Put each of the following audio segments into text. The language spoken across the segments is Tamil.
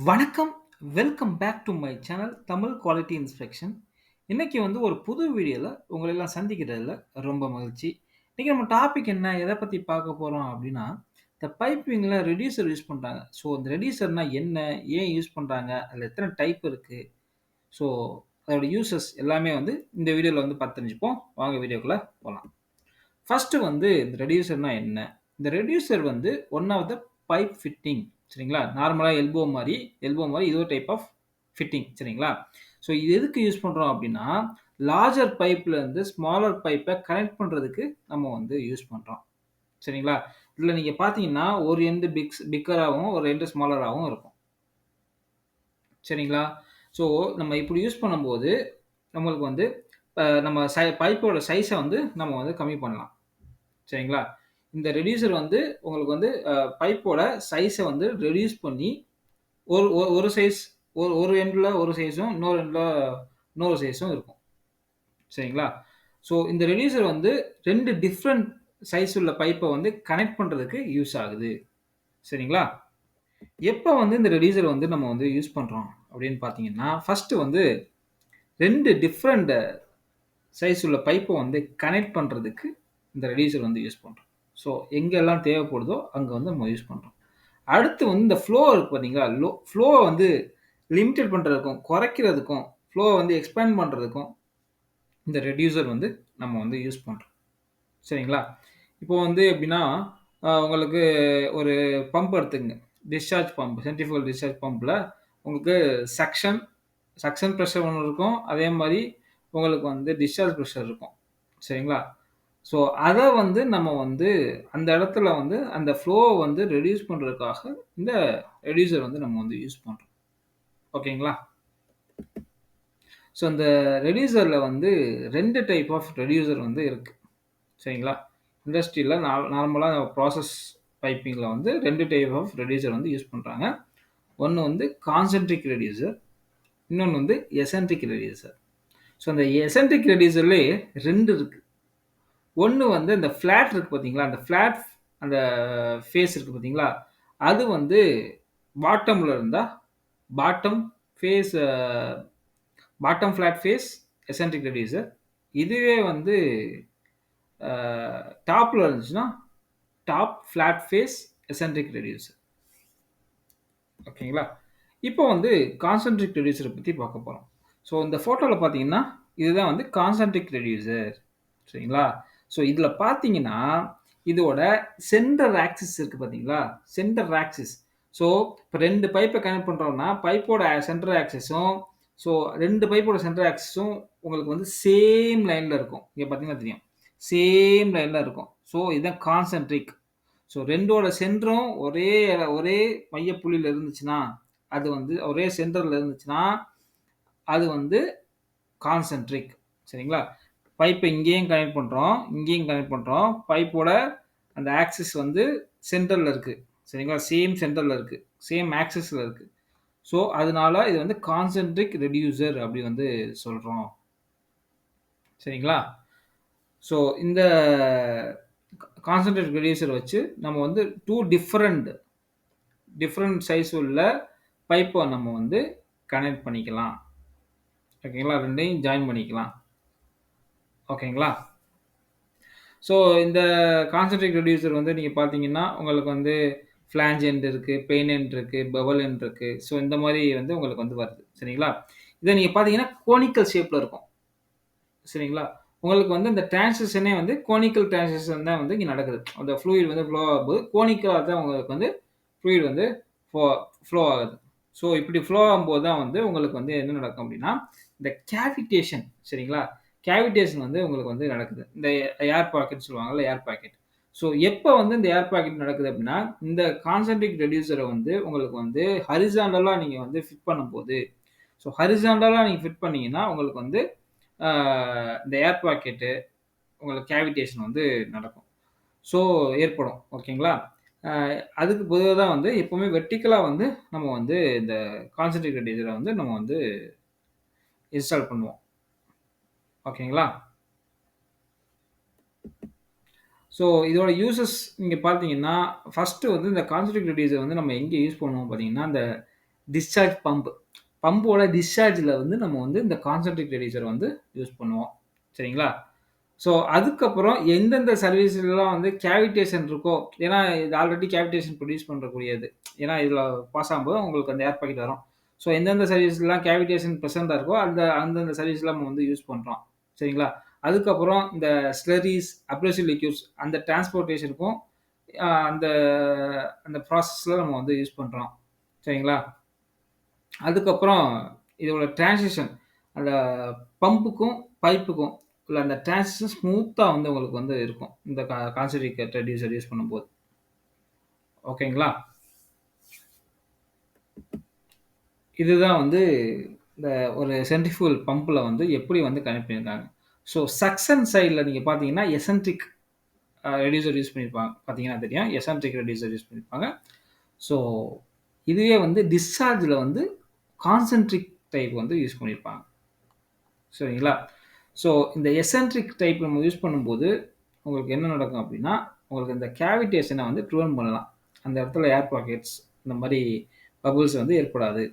வணக்கம். Welcome back to my channel Tamil quality inspection. இன்னைக்கு வந்து ஒரு புது வீடியோல உங்கள எல்லாம் சந்திக்கிறதுல ரொம்ப மகிழ்ச்சி. இன்னைக்கு நம்ம டாபிக் என்ன? எத பத்தி பார்க்க போறோம் அப்டின்னா, இந்த பைப்பிங்ல ரெடியூசர் யூஸ் பண்றாங்க. ஸோ இந்த ரெடியூசர்னா என்ன? ஏன் யூஸ் பண்றாங்க? அதுல எத்தன டைப் இருக்கு? ஸோ அதோட யூசஸ் எல்லாமே வந்து இந்த வீடியோல வந்து பார்த்து தெரிஞ்சுப்போம். வாங்க வீடியோக்குள்ள போலாம். ஃபர்ஸ்ட்டு வந்து இந்த ரெடியூசர்னா என்ன? இந்த ரெடியூசர் வந்து one of the pipe fitting சரிங்களா? நார்மலா எல்போ மாரி இது ஒரு டைப் ஆஃப் ஃபிட்டிங் சரிங்களா? ஸோ இது எதுக்கு யூஸ் பண்றோம் அப்டின்னா, லார்ஜர் பைப்ல இருந்து ஸ்மாலர் பைப்ப கனெக்ட் பண்றதுக்கு நம்ம வந்து யூஸ் பண்றோம். சரிங்களா? இதுல நீங்க பார்த்தீங்கன்னா, ஒரு எண்ட் பிக்கராவும், ஒரு எண்ட் ஸ்மாலராவும் இருக்கும். சரிங்களா? ஸோ நம்ம இப்டி யூஸ் பண்ணும்போது, நம்மளுக்கு வந்து நம்ம பைப்போட சைஸ வந்து நம்ம வந்து கம்மி பண்ணலாம். சரிங்களா? இந்த ரெடியூசர் வந்து உங்களுக்கு வந்து பைப்போட சைஸ வந்து ரெடியூஸ் பண்ணி ஒரு ஒரு சைஸ் ஒரு எண்ட்ல ஒரு சைஸும், இன்னொரு எண்ட்ல இன்னொரு சைஸும் இருக்கும். சரிங்களா? ஸோ இந்த ரெடியூசர் வந்து 2 டிஃபரண்ட் சைஸ் உள்ள பைப்ப வந்து கனெக்ட் பண்றதுக்கு யூஸ் ஆகுது. சரிங்களா? எப்ப வந்து இந்த ரெடியூசர் வந்து நம்ம வந்து யூஸ் பண்றோம் அப்படின்னு பார்த்தீங்கன்னா, ஃபர்ஸ்ட்டு வந்து 2 டிஃபரண்ட் சைஸ் உள்ள பைப்ப வந்து கனெக்ட் பண்றதுக்கு இந்த ரெடியூசர் வந்து யூஸ் பண்றோம். ஸோ எங்கெல்லாம் தேவைப்படுதோ அங்க வந்து நம்ம யூஸ் பண்றோம். அடுத்து வந்து இந்த ஃப்ளோ இருக்கு பார்த்தீங்களா? ஃப்ளோவ வந்து லிமிட்டட் பண்றதுக்கும், குறைக்கிறதுக்கும், ஃப்ளோவ வந்து எக்ஸ்பேண்ட் பண்றதுக்கும் இந்த ரெடியூசர் வந்து நம்ம வந்து யூஸ் பண்றோம். சரிங்களா? இப்போ வந்து எப்படின்னா, உங்களுக்கு ஒரு பம்ப் எடுத்துக்கங்க. டிஸ்சார்ஜ் பம்ப், சென்ட்ரிஃபியூகல் டிஸ்சார்ஜ் பம்ப்ல உங்களுக்கு சக்ஷன் சக்ஷன் பிரஷர் ஒண்ணு இருக்கும். அதே மாரி உங்களுக்கு வந்து டிஸ்சார்ஜ் பிரஷர் இருக்கும். சரிங்களா? ஸோ அத வந்து நம்ம வந்து அந்த இடத்துல வந்து அந்த ஃப்ளோவ வந்து ரெடியூஸ் பண்றதுக்காக இந்த ரெடியூசர் வந்து நம்ம வந்து யூஸ் பண்றோம். ஓகேங்களா? ஸோ இந்த ரெடியூசர்ல வந்து 2 டைப் ஆஃப் ரெடியூசர் வந்து இருக்கு. சரிங்களா? இண்டஸ்ட்ரியில நார்மலா ப்ராசஸ் பைப்பிங்ல வந்து 2 டைப் ஆஃப் ரெடியூசர் வந்து யூஸ் பண்றாங்க. ஒண்ணு வந்து கான்சென்ட்ரிக் ரெடியூசர், இன்னொன்னு வந்து எசென்ட்ரிக் ரெடியூசர். ஸோ அந்த எசென்ட்ரிக் ரெடியூசர்லயே 2 இருக்கு. ஒண்ணு வந்து இந்த ஃபிளாட் இருக்கு பார்த்தீங்களா? அந்த ஃபிளாட் அந்த ஃபேஸ் இருக்கு பார்த்தீங்களா? அது வந்து பாட்டம்ல இருந்தா bottom face bottom flat face eccentric reducer. இதுவே வந்து அ டாப்ல இருந்துச்சுன்னா, top flat face eccentric reducer. ஓகேங்களா? இப்போ வந்து கான்சென்ட்ரிக் ரெடியூசர பத்தி பார்க்க போறோம். ஸோ இந்த ஃபோட்டோல பார்த்தீங்கன்னா, இதுதான் வந்து கான்சென்ட்ரிக் ரெடியூசர். சரிங்களா? ஸோ இதில பார்த்தீங்கன்னா, இதோட சென்டர் ஆக்சிஸ் இருக்கு பார்த்தீங்களா? Centre axis. ஸோ இப்ப 2 பைப்ப கனெக்ட் பண்றோம்னா, பைப்போட சென்டர் ஆக்சிஸும், ஸோ 2 பைப்போட சென்டர் ஆக்சிஸும் உங்களுக்கு வந்து சேம் லைன்ல இருக்கும். இங்க பார்த்தீங்கன்னா தெரியும். சேம் லைன்ல இருக்கும். ஸோ இதுதான் கான்சென்ட்ரிக். ஸோ 2ஓட சென்டரும் ஒரே மைய புள்ளியில இருந்துச்சுன்னா, அது வந்து ஒரே சென்டர்ல இருந்துச்சுன்னா, அது வந்து கான்சென்ட்ரிக். சரிங்களா? பைப்ப இங்கேயும் கனெக்ட் பண்றோம், இங்கேயும் கனெக்ட் பண்றோம். பைப்போட அந்த ஆக்சிஸ் வந்து சென்டர்ல இருக்கு. சரிங்களா? சேம் சென்டர்ல இருக்கு. சேம் ஆக்சிஸ்ல இருக்கு. ஸோ, அதனால இது வந்து கான்சென்ட்ரிக் ரெடியூசர் அப்படி வந்து சொல்றோம். சரிங்களா? ஸோ, இந்த கான்சென்ட்ரேட் ரெடியூசர் வச்சு நம்ம வந்து 2 டிஃபரண்ட் சைஸ் உள்ள பைப்ப நம்ம வந்து கனெக்ட் பண்ணிக்கலாம். ஓகேங்களா? 2யும் ஜாயின் பண்ணிக்கலாம். ஓகேங்களா? ஸோ இந்த கான்சென்ட்ரிக் ரெடியூசர் வந்து நீங்க பார்த்தீங்கன்னா, உங்களுக்கு வந்து ஃபிளான்ஜ் எண்ட் இருக்கு, பெயின் எண்ட் இருக்கு, பெவல் எண்ட் இருக்கு. ஸோ இந்த மாரி வந்து உங்களுக்கு வந்து வருது. சரிங்களா? இத நீங்க பார்த்தீங்கன்னா, கோனிக்கல் ஷேப்ல இருக்கும். சரிங்களா? உங்களுக்கு வந்து இந்த டிரான்சிஷனே வந்து கோனிக்கல் டிரான்சிஷன் தான் வந்து இங்க நடக்குது. அந்த ஃப்ளூயிட் வந்து ஃப்ளோ ஆகும்போது கோனிக்கலா தான் உங்களுக்கு வந்து ஃப்ளூயிட் வந்து ஃப்ளோ ஃப்ளோ ஆகுது. ஸோ இப்படி ஃப்ளோ ஆகும்போது தான் வந்து உங்களுக்கு வந்து என்ன நடக்கும் அப்படின்னா, இந்த கேவிடேஷன் சரிங்களா? கேவிடேஷன் வந்து உங்களுக்கு வந்து நடக்குது. இந்த ஏர் பாக்கெட் சொல்லுவாங்கல்ல, ஏர் பாக்கெட். ஸோ எப்ப வந்து இந்த ஏர் பாக்கெட் நடக்குது அப்படின்னா, இந்த கான்சென்ட்ரிக் ரெடியூசர வந்து உங்களுக்கு வந்து ஹாரிசான்டலா நீங்க வந்து ஃபிட் பண்ணும்போது, ஸோ ஹாரிசான்டலா நீங்க ஃபிட் பண்ணீங்கன்னா, உங்களுக்கு வந்து ஆ இந்த ஏர் பாக்கெட்டு உங்களுக்கு கேவிடேஷன் வந்து நடக்கும். ஸோ ஏற்படும். ஓகேங்களா? அ அதுக்கு பொதுவா தான் வந்து எப்பவுமே வெர்டிகலா வந்து நம்ம வந்து இந்த கான்சென்ட்ரிக் ரெடியூசர வந்து நம்ம வந்து இன்ஸ்டால் பண்ணுவோம். ஓகேங்களா? ஸோ இதோட யூசஸ் நீங்க பார்த்தீங்கன்னா, ஃபர்ஸ்ட்டு வந்து இந்த கான்சென்ட்ரிக் ரெடியூசர் வந்து நம்ம எங்க யூஸ் பண்ணுவோம் பார்த்தீங்கன்னா, இந்த டிஸ்சார்ஜ் பம்ப். பம்போட டிஸ்சார்ஜ்ல வந்து நம்ம வந்து இந்த கான்சன்ட்ரேட் ரெடியூசர் வந்து யூஸ் பண்ணுவோம். சரிங்களா? ஸோ அதுக்கப்புறம் எந்தெந்த சர்வீஸ்லலாம் வந்து கேவிடேஷன் இருக்கோ, ஏன்னா இது ஆல்ரெடி கேவிடேஷன் ப்ரொடியூஸ் பண்ணக்கூடியது. ஏன்னா இதில பாஸ் ஆகும்போது உங்களுக்கு அந்த ஏர் பாக்கெட் வரும். ஸோ எந்தெந்த சர்வீஸ்லாம் கேவிடேஷன் பிரசன்ட்டா இருக்கோ, அந்தந்த சர்வீஸ்லாம் நம்ம வந்து யூஸ் பண்றோம். சரிங்களா? அதுக்கப்புறம் இந்த ஸ்லரீஸ், அப்ரசிவ் லிக்விட்ஸ் அந்த டிரான்ஸ்போர்ட்டேஷனுக்கும் அந்த அந்த ப்ராசஸ்ல நம்ம வந்து யூஸ் பண்றோம். சரிங்களா? அதுக்கப்புறம் இதோட டிரான்சிஷன் அந்த பம்புக்கும், பைப்புக்கும் உள்ள அந்த டிரான்சிஷன் ஸ்மூத்தா வந்து உங்களுக்கு வந்து இருக்கும். இந்த கான்சன்ட்ரேட் ரெடியூசர் யூஸ் பண்ணும்போது. ஓகேங்களா? இதுதான் வந்து இந்த ஒரு சென்ட்ரிஃபியூகல் பம்ப்ல வந்து எப்படி வந்து கனெக்ட் பண்ணியிருக்காங்க. ஸோ சக்சன் சைட்ல நீங்க பார்த்தீங்கன்னா, எசென்ட்ரிக் ரெடியூசர் யூஸ் பண்ணியிருப்பாங்க. பார்த்தீங்கன்னா தெரியும். எசென்ட்ரிக் ரெடியூசர் யூஸ் பண்ணியிருப்பாங்க. ஸோ இதுவே வந்து டிஸ்சார்ஜ்ல வந்து கான்சென்ட்ரிக் டைப் வந்து யூஸ் பண்ணியிருப்பாங்க. சரிங்களா? ஸோ இந்த எசென்ட்ரிக் டைப் நம்ம யூஸ் பண்ணும்போது, உங்களுக்கு என்ன நடக்கும் அப்டின்னா, உங்களுக்கு இந்த கேவிடேஷன வந்து ப்ரிவென்ட் பண்ணலாம். அந்த இடத்துல ஏர் பாக்கெட்ஸ் இந்த மாரி பபிள்ஸ் வந்து ஏற்படாது.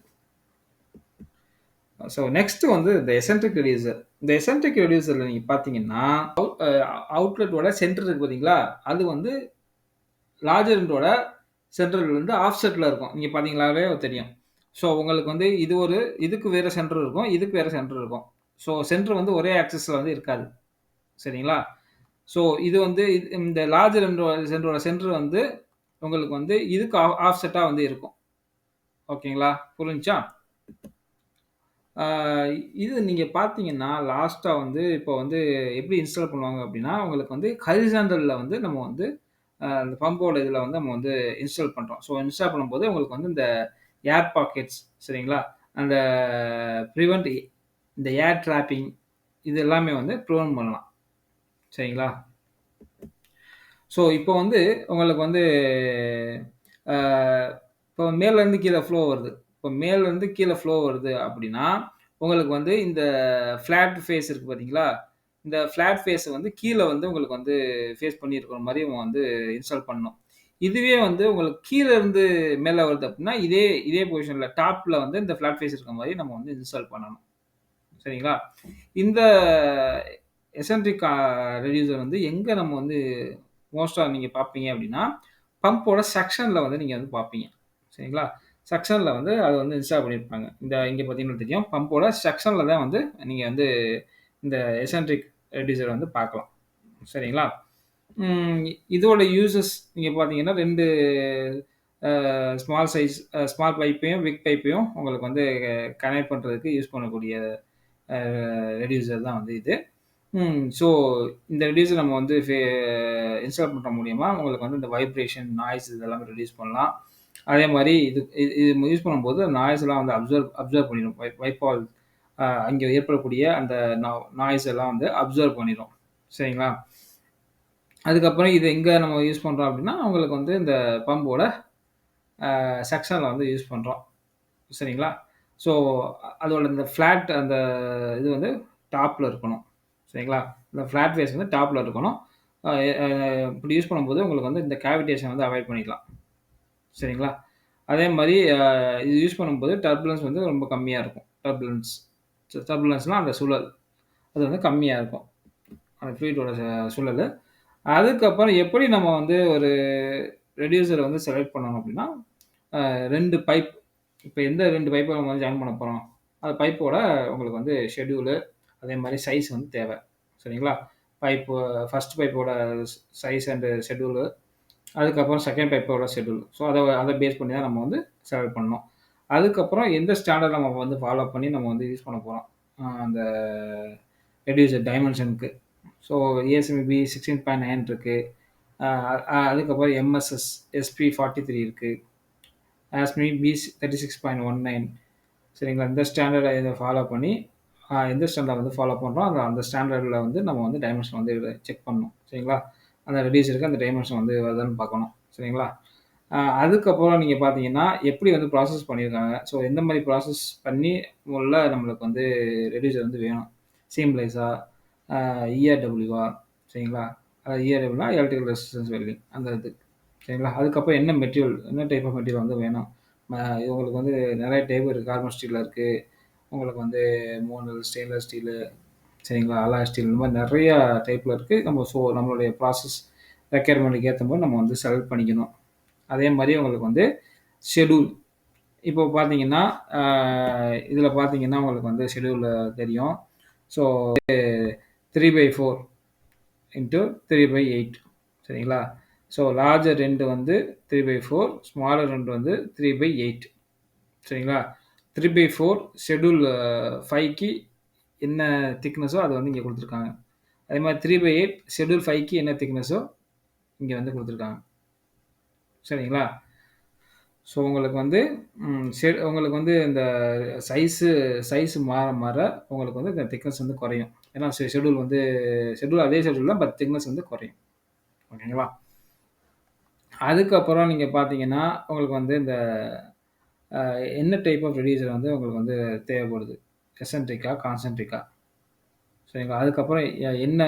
ஸோ நெக்ஸ்ட் வந்து இந்த எசென்ட்ரிக் ரெடியூசர். இந்த எசென்ட்ரிக் ரெடியூசர்ல நீங்க பார்த்தீங்கன்னா, அ அவுட்லெட்டோட சென்டர் இருக்கு பார்த்தீங்களா? அது வந்து லார்ஜர் எண்டோட சென்டர்ல இருந்து ஆஃப்செட்ல இருக்கும். நீங்க பார்த்தீங்களாவே தெரியும். ஸோ உங்களுக்கு வந்து இதுக்கு வேற சென்டர் இருக்கும். இதுக்கு வேற சென்டர் இருக்கும். ஸோ சென்டர் வந்து ஒரே ஆக்சிஸ்ல வந்து இருக்காது. சரிங்களா? ஸோ இது வந்து இந்த லார்ஜர் எண்டோட சென்டர் வந்து உங்களுக்கு வந்து இதுக்கு ஆஃப்செட்டா வந்து இருக்கும். ஓகேங்களா? புரிஞ்சுச்சா? ஆ இது நீங்க பார்த்தீங்கன்னா, லாஸ்ட்டா வந்து இப்போ வந்து எப்படி இன்ஸ்டால் பண்ணுவாங்க அப்படின்னா, உங்களுக்கு வந்து ஹரிசாண்டல்ல வந்து நம்ம வந்து அந்த பம்போட இதில வந்து நம்ம வந்து இன்ஸ்டால் பண்றோம். ஸோ இன்ஸ்டால் பண்ணும்போது உங்களுக்கு வந்து இந்த ஏர் பாக்கெட்ஸ் சரிங்களா? அந்த பிரிவென்ட் இந்த ஏர் ட்ராப்பிங் இது எல்லாமே வந்து பிரிவென்ட் பண்ணலாம். சரிங்களா? ஸோ இப்போ வந்து உங்களுக்கு வந்து அ இப்போ மேலேருந்து கீழ ஃப்ளோ வருது. இப்போ மேலேருந்து கீழ ஃப்ளோ வருது அப்படின்னா, உங்களுக்கு வந்து இந்த ஃப்ளாட் ஃபேஸ் இருக்கு பார்த்தீங்களா? இந்த ஃப்ளாட் ஃபேஸ வந்து கீழ வந்து உங்களுக்கு வந்து ஃபேஸ் பண்ணி இருக்கிற மாரி நம்ம வந்து இன்ஸ்டால் பண்ணணும். இதுவே வந்து உங்களுக்கு கீழ இருந்து மேல வருது அப்படின்னா, இதே இதே பொசிஷன்ல டாப்ல வந்து இந்த ஃப்ளாட் ஃபேஸ் இருக்க மாரி நம்ம வந்து இன்ஸ்டால் பண்ணணும். சரிங்களா? இந்த எசென்ட்ரிக் ரெடியூசர் வந்து எங்க நம்ம வந்து மோஸ்ட்டா நீங்க பார்ப்பீங்க அப்டின்னா, பம்போட சக்ஷன்ல வந்து நீங்க வந்து பார்ப்பீங்க. சரிங்களா? சக்ஷன்ல வந்து அத வந்து இன்ஸ்டால் பண்ணியிருப்பாங்க. இங்க பார்த்தீங்கன்னா தெரியும். பம்போட சக்ஷன்ல தான் வந்து நீங்க வந்து இந்த எசென்ட்ரிக் ரெடியூசர் வந்து பார்க்கலாம். சரிங்களா? ம் இதோட யூசஸ் நீங்க பார்த்தீங்கன்னா 2 ஸ்மால் சைஸ் ஸ்மால் பைப்பையும், பிக் பைப்பையும் உங்களுக்கு வந்து கனெக்ட் பண்றதுக்கு யூஸ் பண்ணக்கூடிய அ ரெடியூசர் தான் வந்து இது. ஸோ இந்த ரெடியூசர் நம்ம வந்து இன்ஸ்டால் பண்ற மூலியமா உங்களுக்கு வந்து இந்த வைப்ரேஷன், நாய்ஸ் இதெல்லாமே ரெடியூஸ் பண்ணலாம். அதே மாரி இது யூஸ் பண்ணும்போது நாய்ஸ்லாம் வந்து அப்சர்வ் பண்ணிரும். வைப்பால் அங்கே ஏற்படக்கூடிய அந்த நாய்ஸ் எல்லாம் வந்து அப்சர்வ் பண்ணிரும். சரிங்களா? அதுக்கப்புறம் இது எங்க நம்ம யூஸ் பண்றோம் அப்டின்னா, உங்களுக்கு வந்து இந்த பம்போட செக்ஷன்ல வந்து யூஸ் பண்றோம். சரிங்களா? ஸோ அதோட இந்த ஃப்ளாட் அந்த இது வந்து டாப்ல இருக்கணும். சரிங்களா? இந்த ஃப்ளாட் ஃபேஸ் வந்து டாப்ல இருக்கணும். அ அ இப்படி யூஸ் பண்ணும்போது உங்களுக்கு வந்து இந்த கேவிடேஷன் வந்து அவாய்ட் பண்ணிக்கலாம். சரிங்களா? அதே மாரி இது யூஸ் பண்ணும்போது டர்புலன்ஸ் வந்து ரொம்ப கம்மியா இருக்கும். டர்புலன்ஸ்னா அந்த சுழல். அது வந்து கம்மியா இருக்கும். அந்த ஃப்ளூயிடோட சுழலு. அதுக்கப்புறம் எப்படி நம்ம வந்து ஒரு ரெடியூசர வந்து செலக்ட் பண்ணணும் அப்படின்னா, 2 பைப் இப்ப எந்த 2 பைப்ப நம்ம வந்து ஜாயின் பண்ண போறோம். அந்த பைப்போட உங்களுக்கு வந்து ஷெட்யூலு, அதே மாரி சைஸ் வந்து தேவ. சரிங்களா? பைப்பு ஃபர்ஸ்ட் பைப்போட சைஸ் அண்ட் ஷெட்யூலு, அதுக்கப்புறம் செகண்ட் பைப்போட ஷெட்யூல். ஸோ அத பேஸ் பண்ணி தான் நம்ம வந்து செலக்ட் பண்ணணும். அதுக்கப்புறம் எந்த ஸ்டாண்டர்ட் நம்ம வந்து ஃபாலோ பண்ணி நம்ம வந்து யூஸ் பண்ண போறோம். அந்த ரெடியூசர் டைமென்ஷனுக்கு. ஸோ ஏஎஸ்எம்பி 16.9 இருக்கு. அ அதுக்கப்புறம் எம்எஸ்எஸ் SP43 இருக்கு. ஆஸ்மி B36.19 சரிங்களா? இந்த ஸ்டாண்டர்ட இத ஃபாலோ பண்ணி, எந்த ஸ்டாண்டர்ட் வந்து ஃபாலோ பண்றோம், அந்த ஸ்டாண்டர்ட்ல வந்து நம்ம வந்து டைமென்ஷன் வந்து செக் பண்ணணும். சரிங்களா? அந்த ரெடியூசருக்கு அந்த டைமென்ஷன் வந்து வருதான்னு பார்க்கணும். சரிங்களா? அதுக்கப்புறம் நீங்க பார்த்தீங்கன்னா, எப்படி வந்து ப்ராசஸ் பண்ணியிருக்காங்க. ஸோ எந்த மாரி ப்ராசஸ் பண்ணி உள்ள நம்மளுக்கு வந்து ரெடியூசர் வந்து வேணும். சீம்லெஸ்ஸா, அ இஆர்டபிள்யூவா சரிங்களா? இஆர்டபிள்யூனா எலக்ட்ரிக்கல் ரெசிஸ்டன்ஸ் வெல்டிங் அந்த இது. சரிங்களா? அதுக்கப்புறம் என்ன மெட்டீரியல் என்ன டைப் ஆஃப் மெட்டீரியல் வந்து வேணும். உங்களுக்கு வந்து நிறைய டைப் இருக்குது. கார்பன் ஸ்டீலில் இருக்குது, உங்களுக்கு வந்து மோனல், ஸ்டெயின்லெஸ் ஸ்டீலு, சரிங்களா, அலாய் ஸ்டீல், இந்த மாதிரி நிறையா டைப்பில் இருக்குது. நம்மளுடைய ப்ராசஸ் ரெக்யர்மெண்ட்டுக்கு ஏற்ற மாதிரி நம்ம வந்து செலக்ட் பண்ணிக்கணும். அதே மாதிரி உங்களுக்கு வந்து ஷெட்யூல் இப்போ பார்த்தீங்கன்னா, இதில் பார்த்தீங்கன்னா உங்களுக்கு வந்து ஷெட்யூல் தெரியும். ஸோ 3/4 இன்ட்டு 3/8, சரிங்களா. ஸோ லார்ஜர் 2 வந்து 3/4, ஸ்மாலர் 2 வந்து 3/8, சரிங்களா. 3/4 ஷெட்யூல் 5க்கு என்ன திக்னஸோ அது வந்து இங்கே கொடுத்துருக்காங்க. அதே மாதிரி 3/8 ஷெட்யூல் 5க்கு என்ன திக்னஸோ இங்கே வந்து கொடுத்துருக்காங்க, சரிங்களா. ஸோ உங்களுக்கு வந்து உங்களுக்கு வந்து இந்த சைஸு மாற மாற உங்களுக்கு வந்து இந்த திக்னஸ் வந்து குறையும். ஏன்னா ஷெட்யூல் அதே ஷெட்யூல் தான், பட் திக்னஸ் வந்து குறையும். ஓகேங்களா. அதுக்கப்புறம் நீங்கள் பார்த்தீங்கன்னா உங்களுக்கு வந்து இந்த என்ன டைப் ஆஃப் ரெடியூசர் வந்து உங்களுக்கு வந்து தேவைப்படுது, எசன்ட்ரிக்கா, கான்சென்ட்ரிக்கா, சரிங்களா. அதுக்கப்புறம் என்ன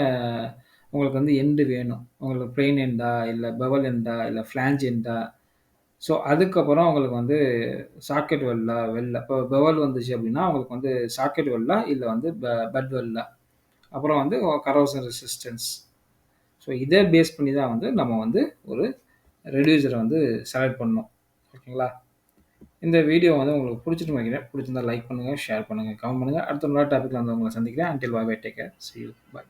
உங்களுக்கு வந்து எண்டு வேணும், உங்களுக்கு பிளெயின் எண்டா, இல்லை பெவல் எண்டா, இல்லை ஃப்ளாஞ்ச் எண்டா. ஸோ அதுக்கப்புறம் உங்களுக்கு வந்து சாக்கெட் வெல்லா. இப்போ பெவல் வந்துச்சு அப்படின்னா உங்களுக்கு வந்து சாக்கெட் வெல்லா, இல்லை வந்து பட் வெல்லா. அப்புறம் வந்து கரோசன் ரெசிஸ்டன்ஸ். ஸோ இதை பேஸ் பண்ணி தான் வந்து நம்ம வந்து ஒரு ரெடியூசரை வந்து செலக்ட் பண்ணணும். ஓகேங்களா. இந்த வீடியோ வந்து உங்களுக்கு பிடிச்சிட்டு நினைக்கிறேன். பிடிச்சிருந்தா லைக் பண்ணுங்கள், ஷேர் பண்ணுங்கள், கமெண்ட் பண்ணுங்கள். அடுத்த நல்ல டாப்பிக்கில் வந்து உங்களை சந்திக்கிறேன். Until bye bye, take care, see you, bye.